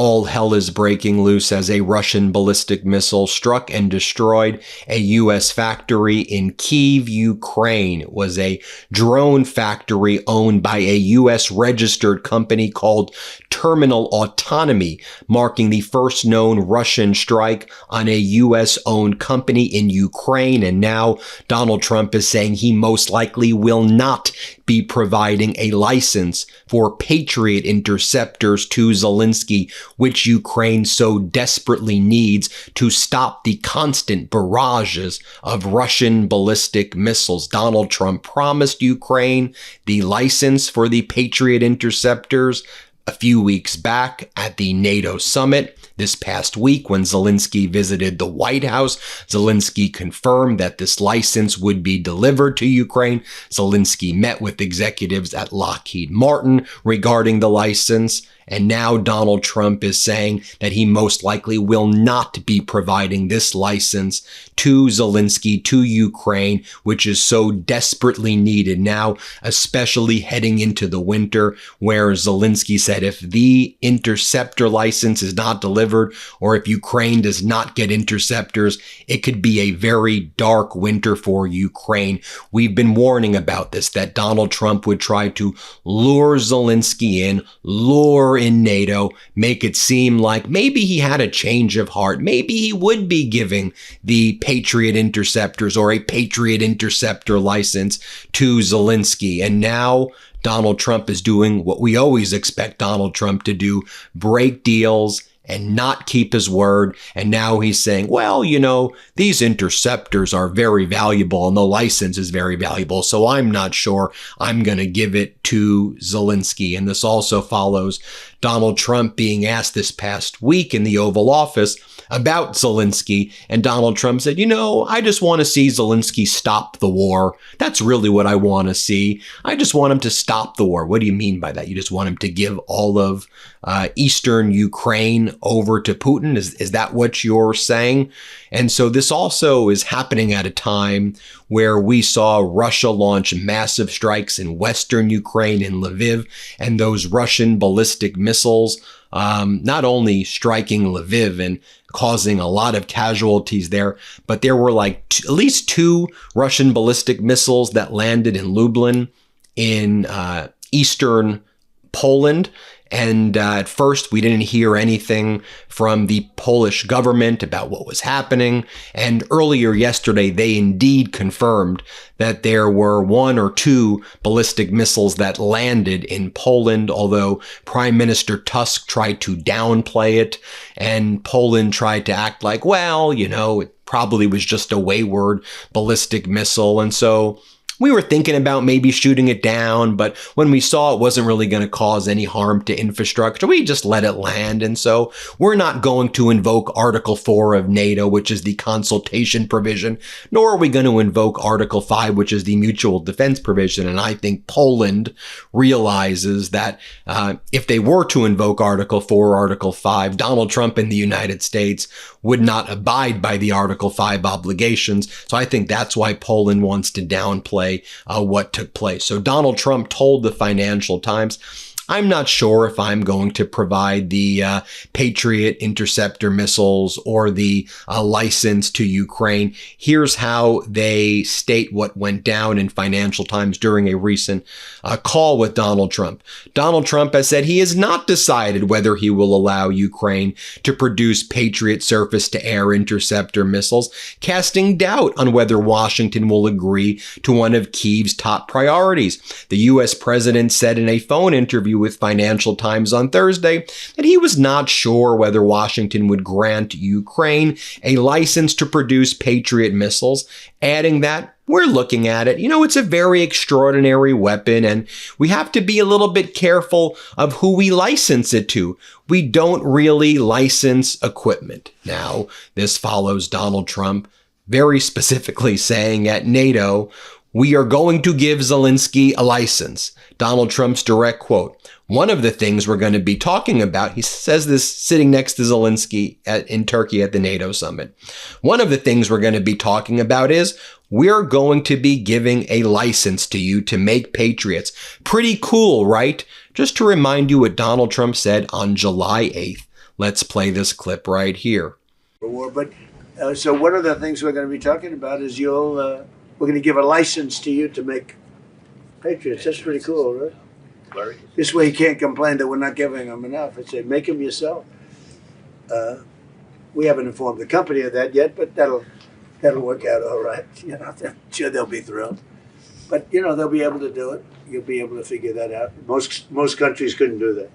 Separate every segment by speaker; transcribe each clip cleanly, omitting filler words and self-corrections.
Speaker 1: All hell is breaking loose as a Russian ballistic missile struck and destroyed a U.S. factory in Kyiv, Ukraine. It was a drone factory owned by a U.S. registered company called Terminal Autonomy, marking the first known Russian strike on a U.S.-owned company in Ukraine. And now Donald Trump is saying he most likely will not be providing a license for Patriot interceptors to Zelensky, which Ukraine so desperately needs to stop the constant barrages of Russian ballistic missiles. Donald Trump promised Ukraine the license for the Patriot interceptors a few weeks back at the NATO summit. This past week, when Zelensky visited the White House, Zelensky confirmed that this license would be delivered to Ukraine. Zelensky met with executives at Lockheed Martin regarding the license. And now Donald Trump is saying that he most likely will not be providing this license to Zelensky, to Ukraine, which is so desperately needed now, especially heading into the winter, where Zelensky said if the interceptor license is not delivered, or if Ukraine does not get interceptors, it could be a very dark winter for Ukraine. We've been warning about this, that Donald Trump would try to lure Zelensky in, lure in NATO, make it seem like maybe he had a change of heart. Maybe he would be giving the Patriot interceptors or a Patriot interceptor license to Zelensky. And now Donald Trump is doing what we always expect Donald Trump to do, break deals and not keep his word. And now he's saying, well, you know, these interceptors are very valuable and the license is very valuable, so I'm not sure I'm going to give it to Zelensky. And this also follows Donald Trump being asked this past week in the Oval Office about Zelensky. And Donald Trump said, you know, I just want to see Zelensky stop the war. That's really what I want to see. I just want him to stop the war. What do you mean by that? You just want him to give all of eastern Ukraine over to Putin? Is that what you're saying? And so this also is happening at a time where we saw Russia launch massive strikes in western Ukraine, in Lviv, and those Russian ballistic missiles not only striking Lviv and causing a lot of casualties there, but there were like at least 2 Russian ballistic missiles that landed in Lublin in eastern Poland. And at first, we didn't hear anything from the Polish government about what was happening. And earlier yesterday, they indeed confirmed that there were 1 or 2 ballistic missiles that landed in Poland, although Prime Minister Tusk tried to downplay it, and Poland tried to act like, well, you know, it probably was just a wayward ballistic missile. And so we were thinking about maybe shooting it down, but when we saw it wasn't really going to cause any harm to infrastructure, we just let it land. And so we're not going to invoke Article 4 of NATO, which is the consultation provision, nor are we going to invoke Article 5, which is the mutual defense provision. And I think Poland realizes that if they were to invoke Article 4 or Article 5, Donald Trump in the United States would not abide by the Article 5 obligations. So I think that's why Poland wants to downplay what took place. So Donald Trump told the Financial Times, I'm not sure if I'm going to provide the Patriot interceptor missiles or the license to Ukraine. Here's how they state what went down in Financial Times during a recent call with Donald Trump. Donald Trump has said he has not decided whether he will allow Ukraine to produce Patriot surface-to-air interceptor missiles, casting doubt on whether Washington will agree to one of Kyiv's top priorities. The U.S. president said in a phone interview with Financial Times on Thursday that he was not sure whether Washington would grant Ukraine a license to produce Patriot missiles, adding that we're looking at it. You know, it's a very extraordinary weapon, and we have to be a little bit careful of who we license it to. We don't really license equipment. Now, this follows Donald Trump very specifically saying at NATO, we are going to give Zelensky a license. Donald Trump's direct quote, one of the things we're going to be talking about, he says this sitting next to Zelensky in Turkey at the NATO summit. One of the things we're going to be talking about is we're going to be giving a license to you to make Patriots. Pretty cool, right? Just to remind you what Donald Trump said on July 8th. Let's play this clip right here.
Speaker 2: But so one of the things we're going to be talking about is we're going to give a license to you to make Patriots. That's pretty cool, right? Larry? This way you can't complain that we're not giving them enough. I say, make them yourself. We haven't informed the company of that yet, but that'll work out all right. I'm sure they'll be thrilled. But, they'll be able to do it. You'll be able to figure that out. Most countries couldn't do that.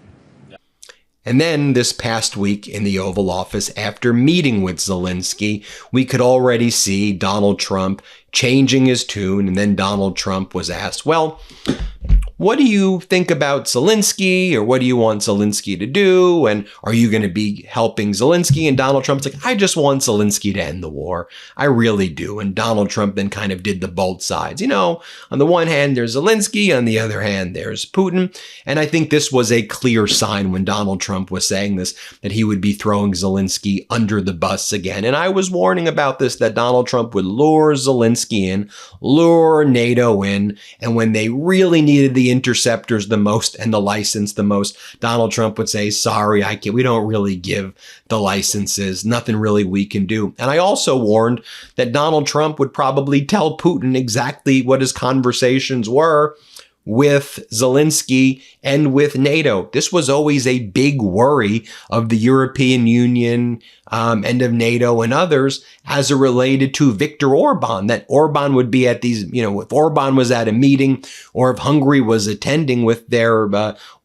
Speaker 1: And then this past week in the Oval Office, after meeting with Zelensky, we could already see Donald Trump changing his tune. And then Donald Trump was asked, well, what do you think about Zelensky, or what do you want Zelensky to do? And are you going to be helping Zelensky? And Donald Trump's like, I just want Zelensky to end the war. I really do. And Donald Trump then kind of did the both sides. On the one hand, there's Zelensky. On the other hand, there's Putin. And I think this was a clear sign when Donald Trump was saying this, that he would be throwing Zelensky under the bus again. And I was warning about this, that Donald Trump would lure Zelensky in, lure NATO in. And when they really needed the interceptors the most and the license the most, Donald Trump would say, sorry, we don't really give the licenses, nothing really we can do. And I also warned that Donald Trump would probably tell Putin exactly what his conversations were with Zelensky and with NATO. This was always a big worry of the European Union and of NATO and others as it related to Viktor Orban, that Orban would be at these, if Orban was at a meeting or if Hungary was attending with their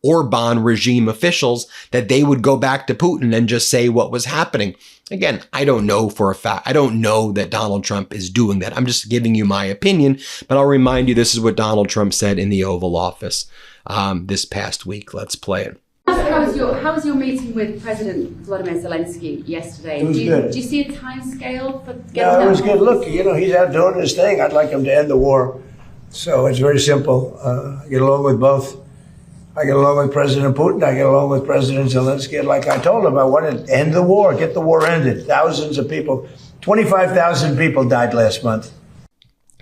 Speaker 1: Orban regime officials, that they would go back to Putin and just say what was happening. Again, I don't know for a fact. I don't know that Donald Trump is doing that. I'm just giving you my opinion, but I'll remind you, this is what Donald Trump said in the Oval Office this past week. Let's play it.
Speaker 3: How was your meeting with President Volodymyr Zelensky yesterday?
Speaker 2: It was good.
Speaker 3: Do you see a time scale for getting
Speaker 2: No, it was good. Look, he's out doing his thing. I'd like him to end the war. So it's very simple. I get along with both. I get along with President Putin. I get along with President Zelensky. And like I told him, I want to end the war, get the war ended. Thousands of people, 25,000 people died last month.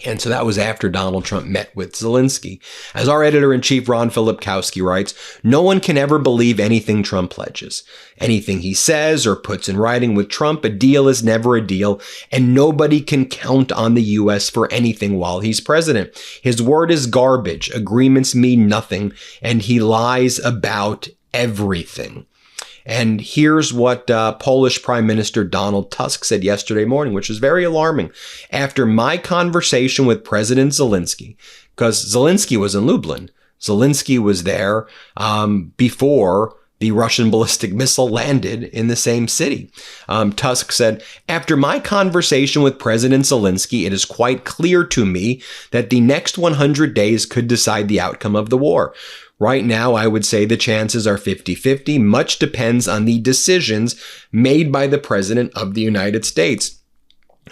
Speaker 1: And so that was after Donald Trump met with Zelensky. As our editor-in-chief, Ron Filipkowski, writes, no one can ever believe anything Trump pledges. Anything he says or puts in writing with Trump, a deal is never a deal, and nobody can count on the U.S. for anything while he's president. His word is garbage. Agreements mean nothing, and he lies about everything. And here's what Polish Prime Minister Donald Tusk said yesterday morning, which is very alarming. After my conversation with President Zelensky, because Zelensky was in Lublin, Zelensky was there before the Russian ballistic missile landed in the same city. Tusk said, after my conversation with President Zelensky, it is quite clear to me that the next 100 days could decide the outcome of the war. Right now, I would say the chances are 50-50. Much depends on the decisions made by the President of the United States.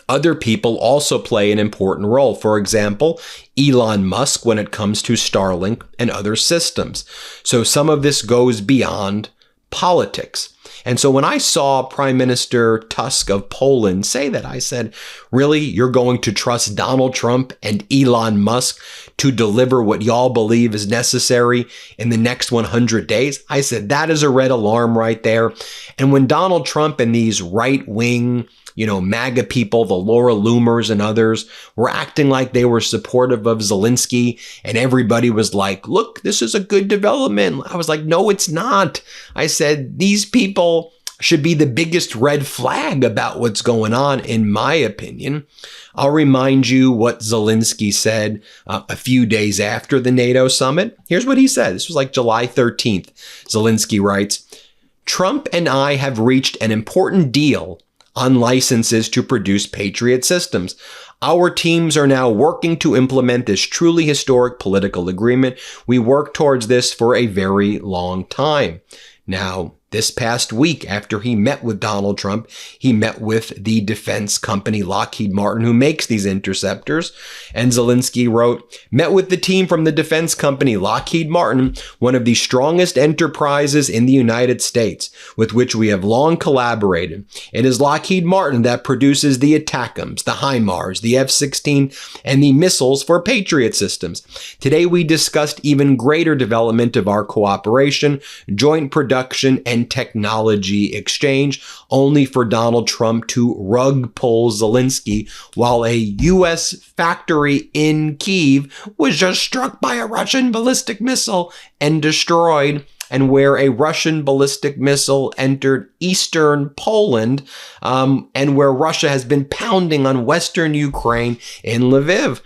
Speaker 1: Other people also play an important role. For example, Elon Musk when it comes to Starlink and other systems. So some of this goes beyond politics. And so when I saw Prime Minister Tusk of Poland say that, I said, really, you're going to trust Donald Trump and Elon Musk to deliver what y'all believe is necessary in the next 100 days? I said, that is a red alarm right there. And when Donald Trump and these right-wing, MAGA people, the Laura Loomers and others, were acting like they were supportive of Zelensky, and everybody was like, look, this is a good development. I was like, no, it's not. I said, these people should be the biggest red flag about what's going on, in my opinion. I'll remind you what Zelensky said a few days after the NATO summit. Here's what he said. This was like July 13th. Zelensky writes, Trump and I have reached an important deal on licenses to produce Patriot systems. Our teams are now working to implement this truly historic political agreement. We worked towards this for a very long time. Now, this past week, after he met with Donald Trump, he met with the defense company Lockheed Martin, who makes these interceptors. And Zelensky wrote, met with the team from the defense company Lockheed Martin, one of the strongest enterprises in the United States, with which we have long collaborated. It is Lockheed Martin that produces the ATACMS, the HIMARS, the F-16, and the missiles for Patriot systems. Today, we discussed even greater development of our cooperation, joint production, and and technology exchange, only for Donald Trump to rug pull Zelensky while a U.S. factory in Kyiv was just struck by a Russian ballistic missile and destroyed, and where a Russian ballistic missile entered eastern Poland, and where Russia has been pounding on western Ukraine in Lviv.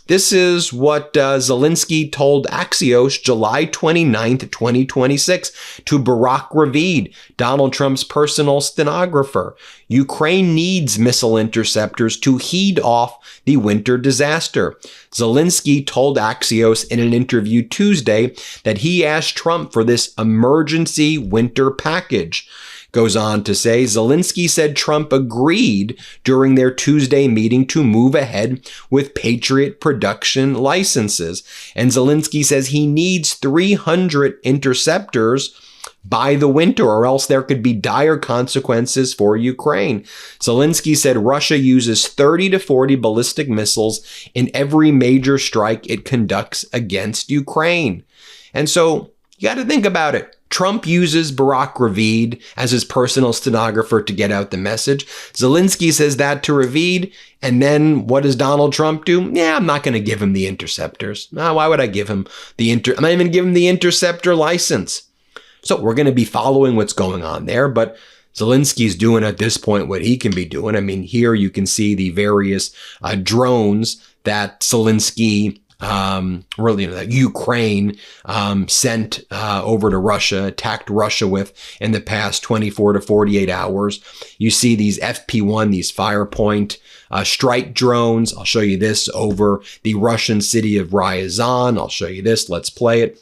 Speaker 1: This is what Zelensky told Axios July 29th, 2026 to Barack Ravid, Donald Trump's personal stenographer. Ukraine needs missile interceptors to head off the winter disaster. Zelensky told Axios in an interview Tuesday that he asked Trump for this emergency winter package. Goes on to say, Zelensky said Trump agreed during their Tuesday meeting to move ahead with Patriot production licenses. And Zelensky says he needs 300 interceptors by the winter, or else there could be dire consequences for Ukraine. Zelensky said Russia uses 30 to 40 ballistic missiles in every major strike it conducts against Ukraine. And so you got to think about it. Trump uses Barack Ravid as his personal stenographer to get out the message. Zelensky says that to Ravid, and then what does Donald Trump do? Yeah, I'm not going to give him the interceptors. No, why would I give him I'm not even give him the interceptor license. So we're going to be following what's going on there, but Zelensky's doing at this point what he can be doing. I mean, here you can see the various drones that Zelensky that Ukraine sent over to Russia, attacked Russia with in the past 24 to 48 hours. You see these FP1, these Firepoint strike drones. I'll show you this over the Russian city of Ryazan. I'll show you this. Let's play it.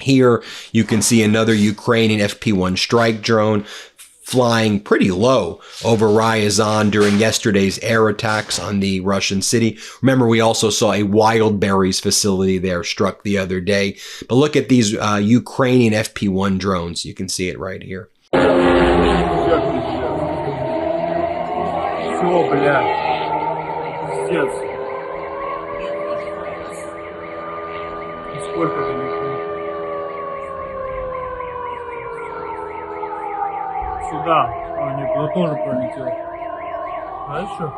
Speaker 1: Here you can see another Ukrainian FP1 strike drone flying pretty low over Ryazan during yesterday's air attacks on the Russian city. Remember, we also saw a wild berries facility there struck the other day. But look at these Ukrainian FP1 drones. You can see it right here.
Speaker 4: Сюда. А, нет, туда тоже пролетел. Дальше.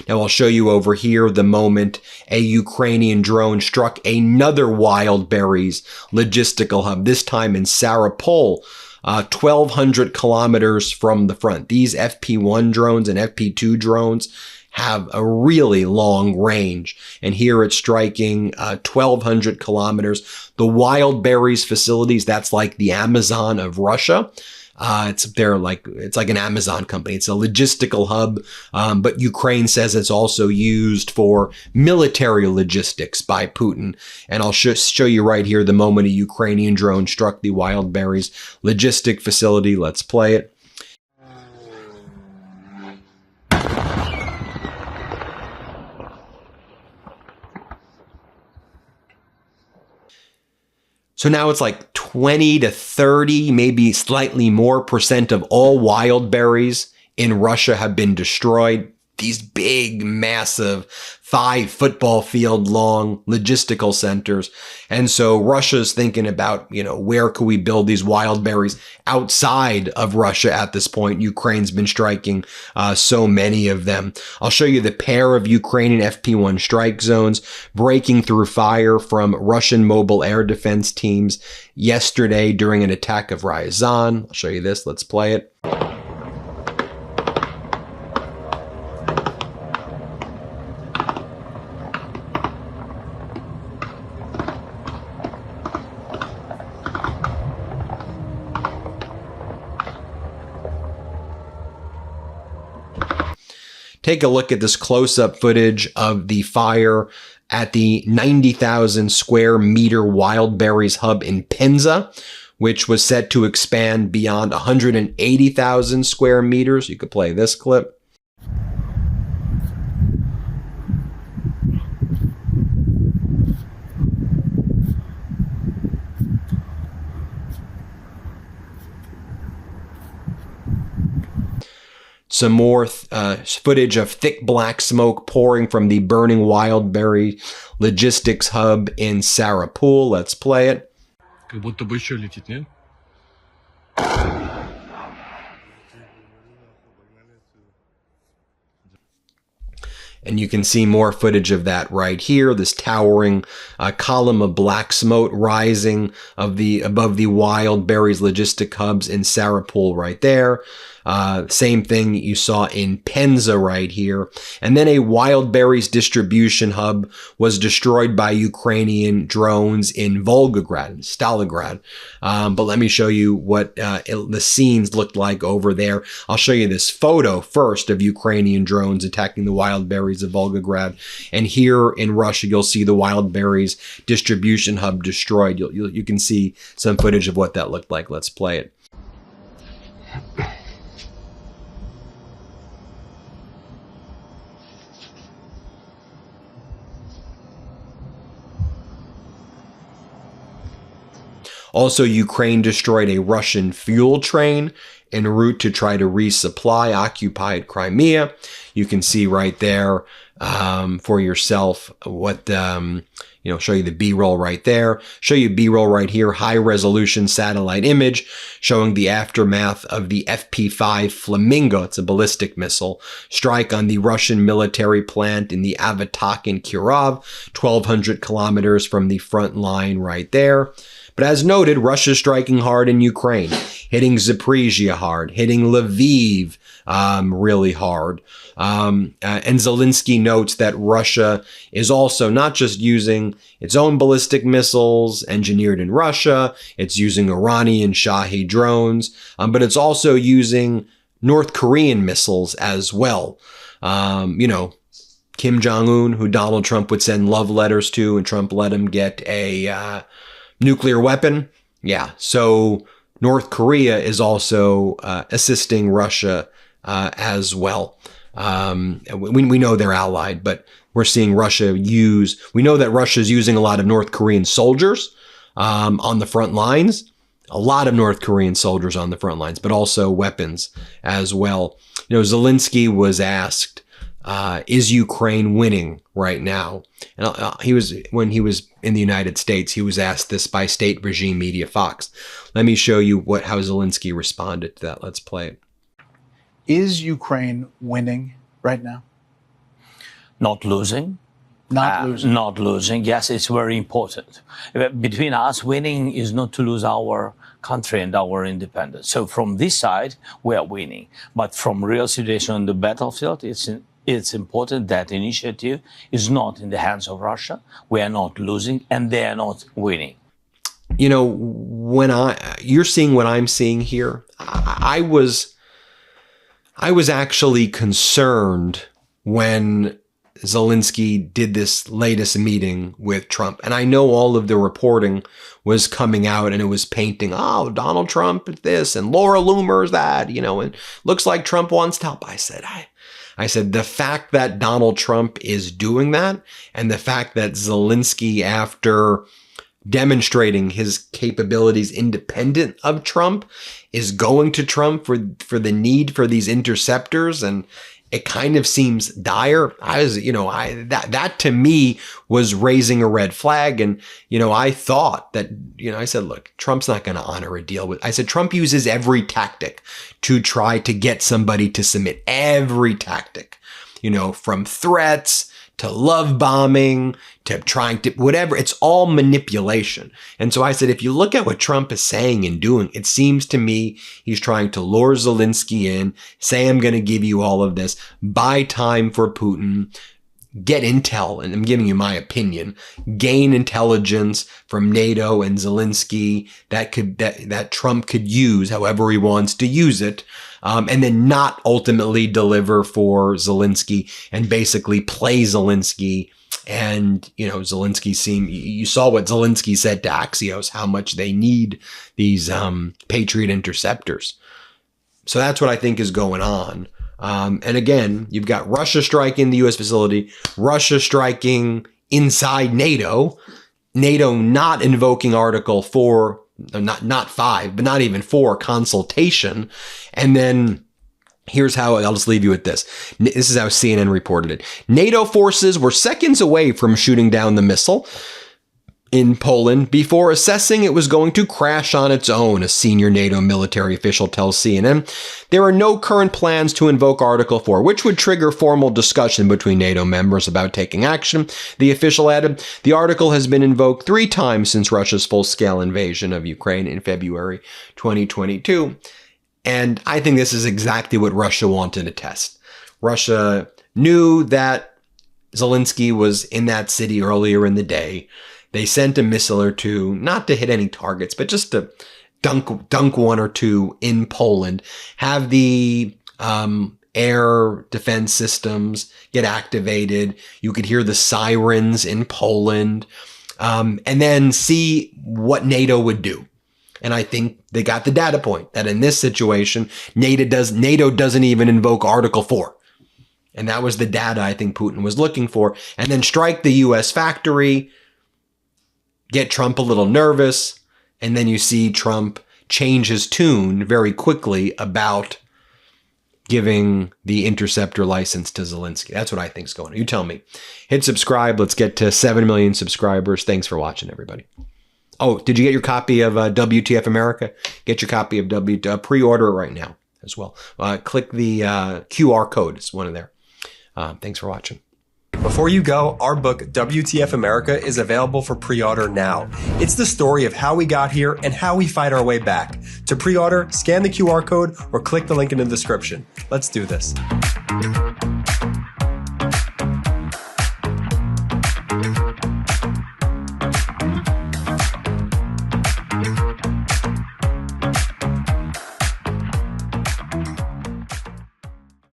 Speaker 1: Now I'll show you over here the moment a Ukrainian drone struck another wild berries logistical hub, this time in Sarapol, 1,200 kilometers from the front. These FP1 drones and FP2 drones have a really long range. And here it's striking 1,200 kilometers. The wild berries facilities, that's like the Amazon of Russia. It's like an Amazon company. It's a logistical hub, but Ukraine says it's also used for military logistics by Putin. And I'll show you right here the moment a Ukrainian drone struck the wild berries logistic facility. Let's play it. So now it's like 20 to 30, maybe slightly more percent of all wild berries in Russia have been destroyed. These big, massive, 5 football field long logistical centers. And so Russia's thinking about, where could we build these wild berries outside of Russia at this point? Ukraine's been striking so many of them. I'll show you the pair of Ukrainian FP1 strike zones breaking through fire from Russian mobile air defense teams yesterday during an attack of Ryazan. I'll show you this. Let's play it. Take a look at this close-up footage of the fire at the 90,000 square meter wild berries hub in Penza, which was set to expand beyond 180,000 square meters. You could play this clip. some more footage of thick black smoke pouring from the burning Wildberry logistics hub in Sarapul. Let's play it.
Speaker 5: Как будто бы еще летит, нет?
Speaker 1: And you can see more footage of that right here. This towering column of black smoke rising above the Wildberries logistic hubs in Sarapul right there. Same thing you saw in Penza right here. And then a Wildberries distribution hub was destroyed by Ukrainian drones in Volgograd, Stalingrad. But let me show you what the scenes looked like over there. I'll show you this photo first of Ukrainian drones attacking the Wildberries of Volgograd. And here in Russia, you'll see the Wildberries distribution hub destroyed. You can see some footage of what that looked like. Let's play it. Also, Ukraine destroyed a Russian fuel train en route to try to resupply occupied Crimea. You can see right there for yourself what, show you the B-roll right there. Show you B-roll right here, high-resolution satellite image showing the aftermath of the FP-5 Flamingo. It's a ballistic missile strike on the Russian military plant in the Avatak in Kirov, 1,200 kilometers from the front line right there. But as noted, Russia's striking hard in Ukraine, hitting Zaporizhia hard, hitting Lviv really hard. And Zelensky notes that Russia is also not just using its own ballistic missiles engineered in Russia, it's using Iranian Shahed drones, but it's also using North Korean missiles as well. Kim Jong-un, who Donald Trump would send love letters to, and Trump let him get a nuclear weapon. Yeah, so North Korea is also assisting Russia as well. We know they're allied, but we're seeing we know that Russia's using a lot of North Korean soldiers on the front lines, a lot of North Korean soldiers on the front lines, but also weapons as well. Zelensky was asked, is Ukraine winning right now? And when he was in the United States, he was asked this by state regime media Fox. Let me show you how Zelensky responded to that. Let's play it.
Speaker 6: Is Ukraine winning right now?
Speaker 7: Not losing.
Speaker 6: Not losing.
Speaker 7: Not losing. Yes, it's very important. Between us, winning is not to lose our country and our independence. So from this side, we are winning. But from real situation on the battlefield, it's important that initiative is not in the hands of Russia. We are not losing, and they are not winning. You're seeing what I'm seeing here. I was actually concerned when Zelensky did this latest meeting with Trump. And I know all of the reporting was coming out and it was painting, Donald Trump is this and Laura Loomer is that, and looks like Trump wants to help. I said, the fact that Donald Trump is doing that and the fact that Zelensky, after demonstrating his capabilities independent of Trump, is going to Trump for the need for these interceptors, and it kind of seems dire. That to me was raising a red flag. And, I thought that, I said, look, Trump's not going to honor a deal I said, Trump uses every tactic to try to get somebody to submit, every tactic, from threats to love bombing, to trying to whatever. It's all manipulation. And so I said, if you look at what Trump is saying and doing, it seems to me he's trying to lure Zelensky in, say, I'm going to give you all of this, buy time for Putin, get intel, and I'm giving you my opinion, gain intelligence from NATO and Zelensky that Trump could use however he wants to use it, and then not ultimately deliver for Zelensky and basically play Zelensky. And, Zelensky you saw what Zelensky said to Axios, how much they need these Patriot interceptors. So that's what I think is going on. And again, you've got Russia striking the U.S. facility, Russia striking inside NATO, NATO not invoking Article 4, not 5, but not even 4 consultation. And then
Speaker 1: Here's how, I'll just leave you with this. This is how CNN reported it. NATO forces were seconds away from shooting down the missile in Poland before assessing it was going to crash on its own, a senior NATO military official tells CNN. There are no current plans to invoke Article 4, which would trigger formal discussion between NATO members about taking action. The official added, the article has been invoked 3 times since Russia's full-scale invasion of Ukraine in February 2022. And I think this is exactly what Russia wanted to test. Russia knew that Zelensky was in that city earlier in the day. They sent a missile or two, not to hit any targets, but just to dunk one or two in Poland, have the air defense systems get activated. You could hear the sirens in Poland, and then see what NATO would do. And I think they got the data point that in this situation, NATO doesn't even invoke Article 4. And that was the data I think Putin was looking for. And then strike the U.S. factory, get Trump a little nervous, and then you see Trump change his tune very quickly about giving the interceptor license to Zelensky. That's what I think's going on. You tell me. Hit subscribe. Let's get to 7 million subscribers. Thanks for watching, everybody. Oh, did you get your copy of WTF America? Get your copy of pre-order it right now as well. Click the QR code. It's one of there. Thanks for watching.
Speaker 8: Before you go, our book, WTF America, is available for pre-order now. It's the story of how we got here and how we fight our way back. To pre-order, scan the QR code or click the link in the description. Let's do this.